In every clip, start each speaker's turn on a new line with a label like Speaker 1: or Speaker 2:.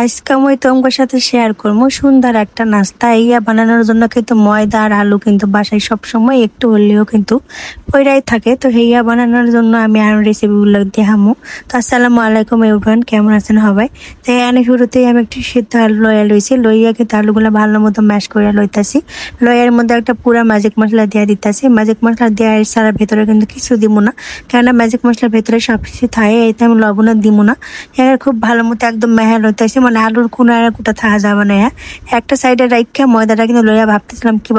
Speaker 1: আজকে আমি তোমার সাথে শেয়ার করবো সুন্দর একটা নাস্তা। ইয়া বানানোর জন্য কিন্তু ময়দা আর আলু কিন্তু বাসায় সবসময় একটু হলেও কিন্তু ওইরাই থাকে। তো হেয়া বানানোর জন্য আমি আর রেসিপিগুলো দেখামো। তো আসসালামু আলাইকুম এভরিওয়ান, কেমন আছেন সবাই? তো এখানে শুরুতেই আমি একটু সিদ্ধ আলু লইয়া লইছি, লইয়া কিন্তু আলুগুলো ভালো মতো ম্যাশ করে লইতাছি। লইয়ার মধ্যে একটা পুরা ম্যাজিক মশলা দিয়ে দিতেছি। ম্যাজিক মশলা দেওয়ার সারা ভেতরে কিন্তু কিছু দিব না, কেননা ম্যাজিক মশলার ভেতরে সব কিছু থাকে, এতে আমি লবণ দিব না। এর খুব ভালো মতো একদম মেহা লইতেছি, মানে আলুর কোনা আর কোটা থাকা যাবে না। একটা সাইডে রাখা ময়দাটা কিন্তু লইয়া ভাবতেছিলাম কি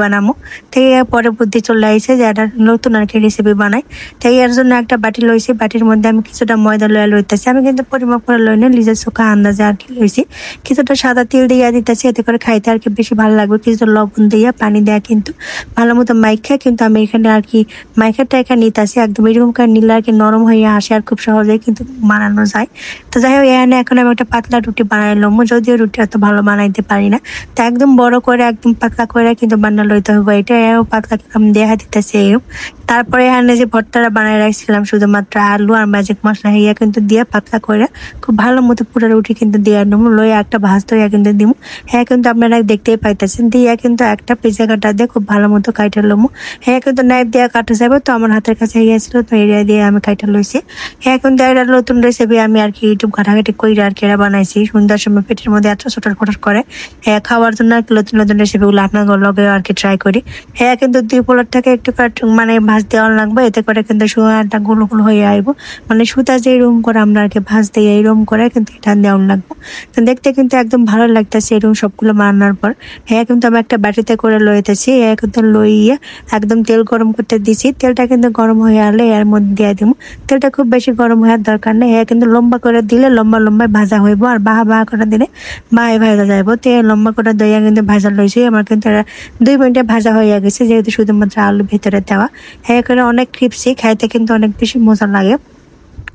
Speaker 1: বানামো। থেকে পরে বুদ্ধি চলে আসছে যে একটা নতুন আর কি রেসিপি বানাই। তাই এর জন্য একটা বাটি লইছি, বাটির মধ্যে আমি কিছুটা ময়দা লইয়া লইতেছি। আমি কিন্তু পরিমাপ করে লই না, নিজের চোখা আন্দাজে আর কি লইছি। কিছুটা সাদা তেল দিয়ে দিতেছি, এতে করে খাইতে আর কি বেশি ভালো লাগবে। কিছুটা লবণ দিয়ে পানি দেয়া কিন্তু ভালো মতো মাইখা কিন্তু আমি এখানে আর কি মাইখাটা এখানে নিতেছি। একদম এরকম করে নিলে আর কি নরম হয়ে আসে আর খুব সহজেই কিন্তু বানানো যায়। তো যাই হোক, এখানে এখন আমি একটা পাতলা রুটি বানাইলাম, যদিও রুটি অত ভালো বানাইতে পারি না। তো একদম বড় করে একদম পাতলা করে কিন্তু বানা লইতে হবে। এটা পাতলা আমি দেখা দিতেছি। তারপরে এখানে যে ভর্তাটা বানাই রাখছিলাম শুধুমাত্র আলু আর ম্যাজিক মশলা হইয়া কিন্তু দিয়ে পাতলা করে খুব ভালো মতো পুরো রুটি কিন্তু দিয়ে নেবো। লইয়া একটা ভাজতে হইয়া কিন্তু দিব। হ্যাঁ, কিন্তু আপনারা দেখতেই পাইতেছেন। দিয়া কিন্তু একটা পিজা কাটা দিয়ে খুব ভালো মতো কাইটা লমু। হ্যাঁ, কিন্তু নাইফ দিয়ে কাটা যাবে, তো আমার হাতের কাছে গিয়েছিল, তো এরিয়া দিয়ে আমি কাইটা লইছি। হ্যাঁ, কিন্তু এটা নতুন রেসিপি আমি আর কি ইউটিউব ঘাটাঘাটি কইরা আর কি এরা বানাইছি। সন্ধ্যার সময় পেটের মধ্যে এত ছোটার ফোটার করে। হ্যাঁ, খাওয়ার জন্য আর কি নতুন নতুন রেসিপিগুলো আপনার লগে আর কি ট্রাই করি। হ্যাঁ, কিন্তু 2 পোলারটাকে একটু মানে ভাজ দেওয়া লাগবে, এতে করে কিন্তু সুতাটা গুলো গুলো হয়ে আইব। মানে সুতা যে রুম করে আমরা আর কি ভাজ দিই, এই রুম করে কিন্তু এটা দেওয়া লাগবে। তো দেখতে কিন্তু একদম ভালো লাগতেছে এরকম সবগুলো বানানোর পর। হ্যাঁ, কিন্তু আমি একটা বাটিতে করে লইতেছি। হ্যাঁ, কিন্তু লইয়া একদম তেল গরম করতে দিছি। তেলটা কিন্তু গরম হয়ে আলে এর মধ্যে দিয়ে দিব। তেলটা খুব বেশি গরম হওয়ার দরকার নেই। হ্যাঁ, কিন্তু লম্বা করে দিলে লম্বা লম্বা ভাজা হইব, আর বাহা করে দিলে বাহাই ভাজা যাইব। তো লম্বা করে দইয়া কিন্তু ভাজা লইছি। আমার কিন্তু 2 মিনিটে ভাজা হয়ে গেছে, যেহেতু শুধুমাত্র আলু ভেতরে দেওয়া। হ্যাঁ, করে অনেক ক্রিপসি, খাইতে কিন্তু অনেক বেশি মজা লাগে।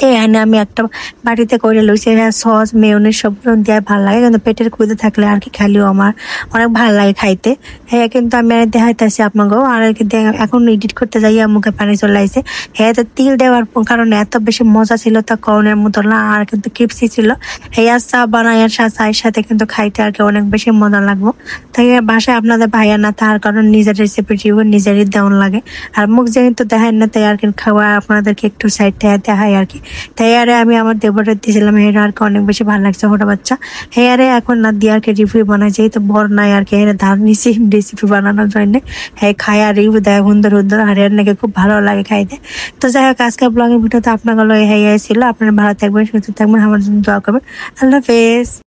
Speaker 1: এখানে আমি একটা বাটিতে করে লইছি। সস মেয়োনিজ সব দেওয়া ভালো লাগে, কিন্তু পেটের ক্ষুদে থাকলে আর কি খালিও আমার অনেক ভালো লাগে খাইতে। হ্যাঁ, কিন্তু আমি আর দেখাইতেছি আপনাকেও। আর কি এখন এডিট করতে যাই মুখে পানি চলে আসছে। হ্যাঁ, তো তিল দেওয়ার কারণে এত বেশি মজা ছিল, তা কনের মতো না, আর কিন্তু ক্রিপসি ছিল। হ্যাঁ, চা বানাই আর চায়ের সাথে কিন্তু খাইতে আর কি অনেক বেশি মজা লাগবো। তাই বাসায় আপনাদের ভাইয়া না, তার কারণ নিজের রেসিপি নিজেরই দেওয়ান লাগে। আর মুখ যেহেতু দেখায় না, তাই আর কি খাওয়া আপনাদেরকে একটু সাইড থেকে দেখাই আর কি। তাই আরে আমি আমার দেবরের দিয়েছিলাম, হেয়ার আর কি অনেক বেশি ভালো লাগছে ছোট বাচ্চা। হেয়ারে এখন না দিয়ে আর কি রিভিউ বানাই, যেহেতু বর নাই আর কি হেয়ারে ধার নিছি রেসিপি বানানোর জন্য। হ্যাঁ, খায় আর রিভিউ দেয় সুন্দর সুন্দর, আর এর নাকি খুব ভালো লাগে খাইতে। তো যাই হোক, আজকের ব্লগের ভিডিওতে আপনার ছিল। আপনারা ভালো থাকবেন, সুস্থ থাকবেন, আমার জন্য দোয়া করবেন। আল্লাহ হাফেজ।